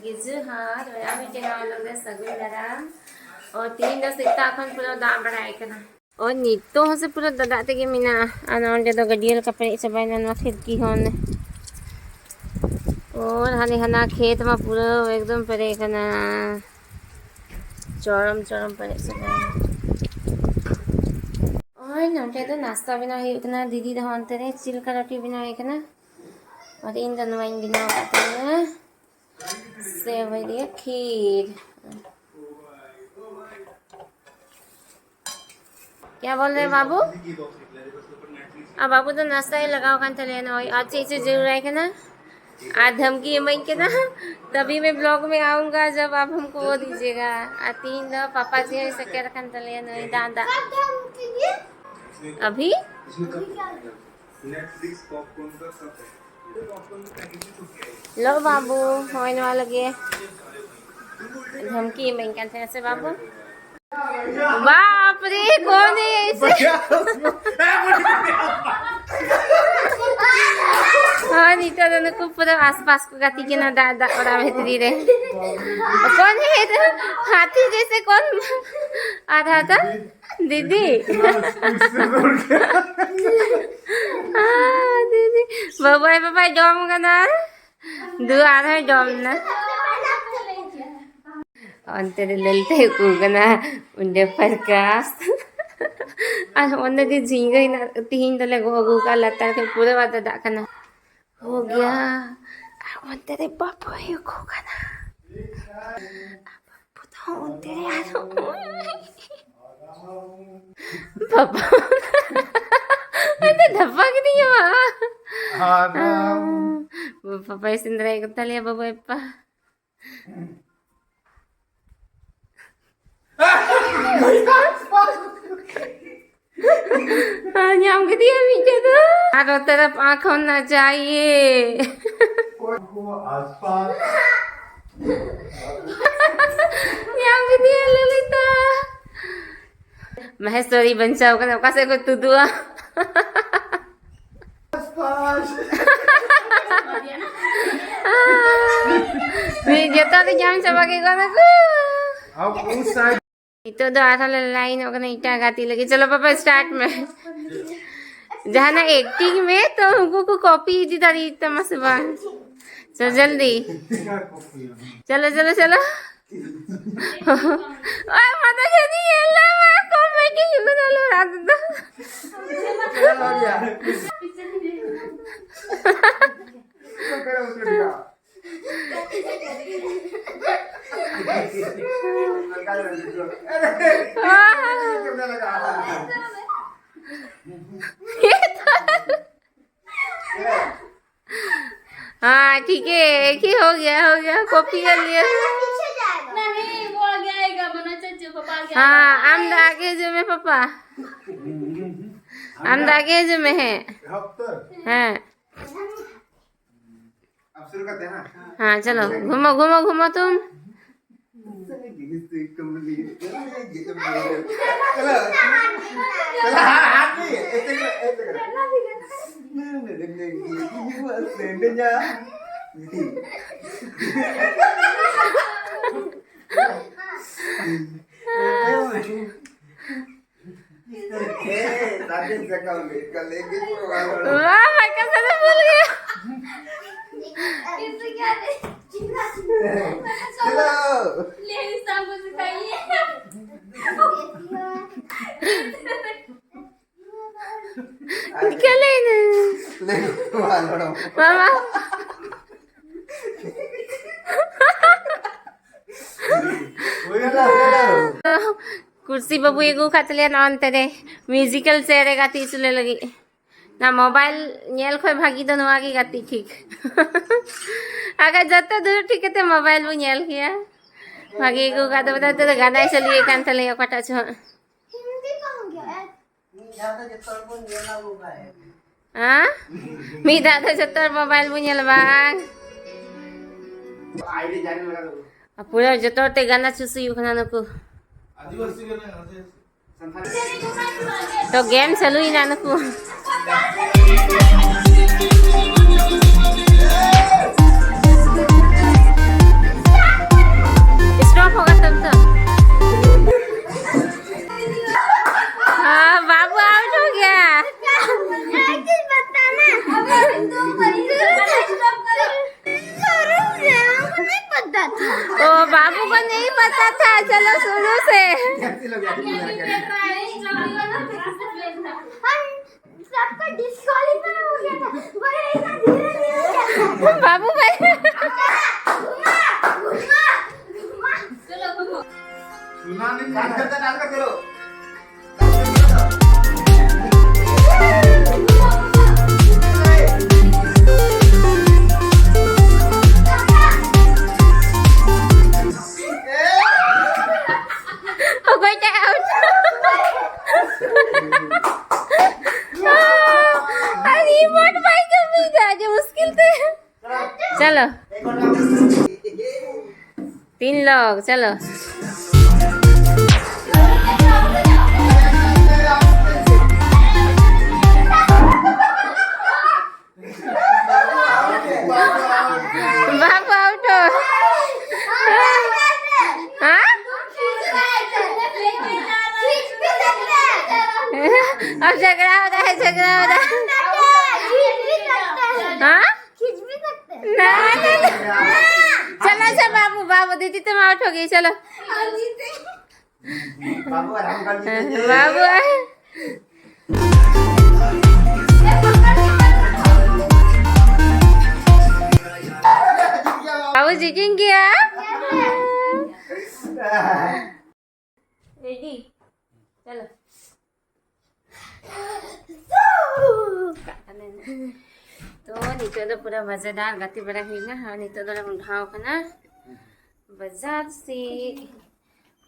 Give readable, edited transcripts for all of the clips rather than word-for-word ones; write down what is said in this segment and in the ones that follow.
हाँ मैं चला सगुन दाराम और 3 दा सेता खन पूरा दाम बढ़ाए करना और नितो से पूरा दादा ते के मिना आनंद तो गडियल कपड़े सबाइन न खिड़की होन और हने हना खेत में पूरा एकदम परे करना चरम चरम परे सबाइन और नंटे तो नाश्ता बिना ही इतना दीदी तो होन तेरे चिल्का रोटी बिना है करना और इन दोनों वाइन बिना होता है सेवई खीर क्या बोल रहे बाबू? अब बाबू तो नाश्ता ही लगाओ kan चले ना आज से जरूर है ना आज धमकी मैं के ना तभी मैं ब्लॉग में आऊंगा जब आप हमको वो दीजिएगा 3 दा पापा जी ऐसे कर kan चले ना दादा अभी नेटफ्लिक्स पॉपकॉर्न का सब है लो बाबू होने वाला लगे धमकी मैं kan से बाबू बाप रे कौन है ऐसे हाँ नीता दोनों को पूरा आसपास को गति के ना दादा और भीतरी रे कौन है इधर हाथी जैसे कौन आ रहा था दीदी हाँ दीदी बाबा बाबा डॉम का ना दो आ रहा है डॉम ना अंतर ललते कूगना उन्हें प्रकाश आज उन्हें दी झींगा ही ना 3 तले गोगू का लता के पूरे बात दाखना हो गया अंतर बाप है कूगना पुतो अंतर यार पापा अंतर धप्पा की नहीं है हाँ पापा सिंदरा एक तले बाबा पापा nyam ke dia नीचे तो आरो तरफ आँख होना चाहिए nyam ke dia Lalita Maheshwari बंचा होगा ना कैसे को तू दुआ मैं जता तो जाम चबा के गाना को अब उस साइड तो दो आधा लाइन होगा ना इटा गाती लगी चलो पापा स्टार्ट में जहाँ ना एक्टिंग में तो हमको को कॉपी दी तारी तमस बार चलो जल्दी चलो चलो चलो ओए माता कहती है ला मैं कॉमेडी बना लो रात दो हाँ ठीक है एक ही हो गया कॉपी कर लिया नहीं वो आगे आएगा मना चाचा पापा आगे हाँ आम दागे जो में पापा आम दागे जो में है हाँ हाँ चलो घूमो घूमो घूमो तुम वाह मैं कैसे भूल गया इससे क्या ले सबको सिखाइए क्या लेना मामा कुर्सी बाबू एगो खातले ना अंतरे म्यूजिकल चेहरे गाती चले लगी ना मोबाइल नेल खोय भागी दो आगे गाती ठीक अगर जते दूर ठीक है मोबाइल वो नेल किया भागी एगो गाते बताते तो गाना चलिए कान तले कटा छ हाँ मी दादा जतर मोबाइल बुझल बांग पूरा जतर ते गाना चुसी उखना नको तो गेम चलू ही ना नको चलो शुरू से। सबका डिस्क्वालीफाई हो गया था बड़े इतना धीरे धीरे क्या बाबू भाई चलो घूमो। कोई आउट। अरे मोट भाई को भी आज मुश्किल थे। चलो 3 लोग चलो। बाबू आउट हो। हाँ अब झगड़ा हो रहा है, झगड़ा हो रहा है। हाँ ना ना ना। चलो अच्छा बाबू बाबू दीदी तुम आउट हो गई चलो। बाबू आए। बाबू जीतेंगे आप। रेडी चलो। तो नीचे तो पूरा मजेदार गति बड़ा हुई ना। हाँ नीचे तो उठाओ ना बाजार से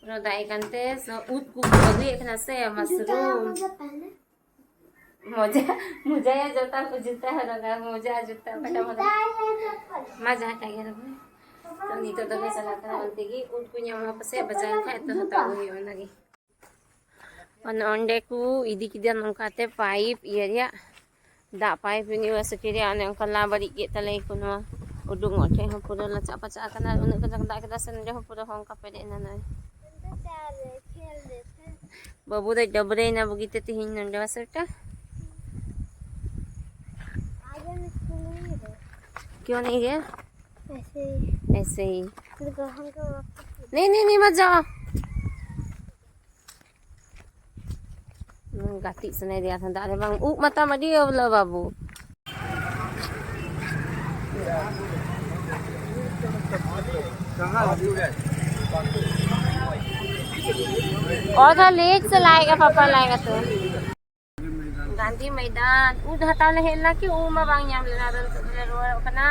पूरा दाई कंते सो उत कुक बगु एक ना से मशरूम मोजा मुझे या जूता जूता है लगा मोजा जूता बड़ा बड़ा मजा आता है ना। तो नीचे तो मैं चला कर बोलती कि उत कुnya mau pese bazaar खाए तो tahu ya lagi onde ku idi kidan nongkate pipe iya da pipe university re ane kala bari ke tale kuno udung ote ho pura lacha pacha kana unak kadang da kada san re ho pura hong ka pede na na babu de dobre na bugite tihin nonde wasata क्यों नहीं गया ऐसे ही नहीं मत जाओ। गाती सुनाई दिया था दारे बंग ऊ मता मडी बोलो बाबू। और था लेट से लाएगा पापा लाएगा तो गांधी मैदान ऊ हटा ले हेला कि ऊ मा बांग याम लेना दन तो रो कना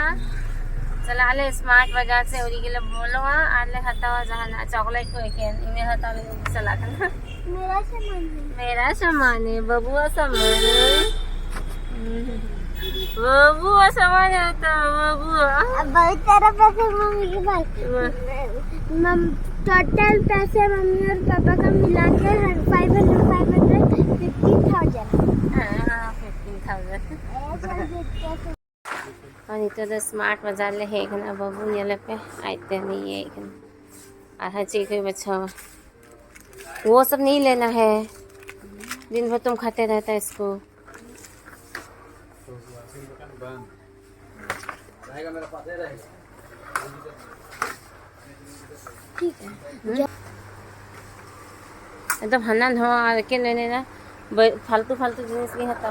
चला ले स्मार्ट बाजार से ओरी के लिए बोलो आले हटावा जहां चॉकलेट को एकेन इने हटा ले चला कना मेरा सामान है बबुआ सामान है बबुआ सामान है तो बबुआ बहुत सारा पैसे मम्मी के पास टोटल पैसे मम्मी और पापा का मिला के 15,000 15,000 और इतो तो स्मार्ट बाजार ले है ना बाबू ये ले पे आते नहीं है आधा चीज कोई बच्चा वो सब नहीं लेना है। दिन भर तुम खाते रहता है इसको। ठीक है एकदम हनन हो के लेने ना फालतू फालतू जिनिस नहीं हता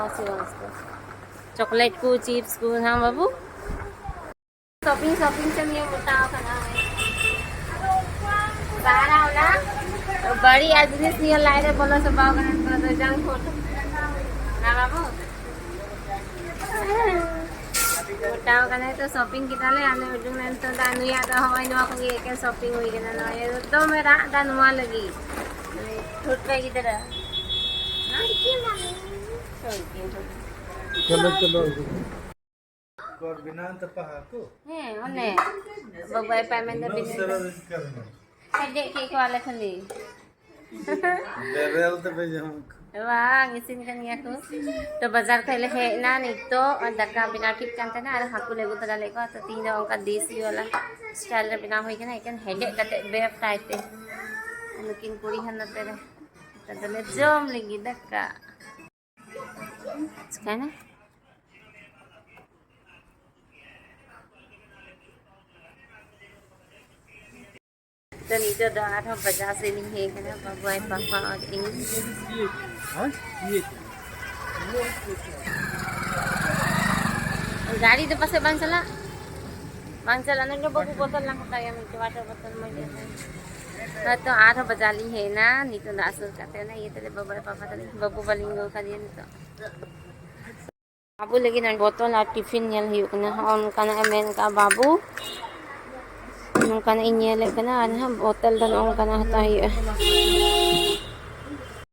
चॉकलेट को चिप्स को। हाँ बाबू शॉपिंग चलिए बताओ खाना है सारा होला बड़ी आज जिनिस नहीं लाए रे बोलो सब बाव करन तो जंग फोटो ना बाबू बताओ खाना तो शॉपिंग किता ले आने उडुंग नन तो दानु या तो होय नो को ये के शॉपिंग होई गना ना ये तो मेरा दानुआ लगी छूट पे की तरह ना की मम्मी चलो कर बिना तो पहाको है ओने बगवाई पेमेंट दे बिना हेडे केक वाले खली बेबेल तो भेजो वाह ngisin kan ya ko to bazar kai le he na ni to daka bina kit kan ta na ar haku legu ta le ko to tin ong ka desi wala style re bina hoi kana ikan head kate bef type te lekin puri han na tere ta dale jom lagi daka sekarang तो नीचे 8:50 से नहीं है ना बाबू आई पापा और गाड़ी तो pasal bang sala nanti babu botol lang tayo may water botol mo yan na to 8 बजा ली है ना नहीं तो नासुर करते ना ये तेरे बाबा पापा तले बाबू बलिंगो का दिन तो बाबू लेकिन ना botol at tiffin yan hiyo na on kana amen ka babu nung kana inyele kana botol dan on kana tayo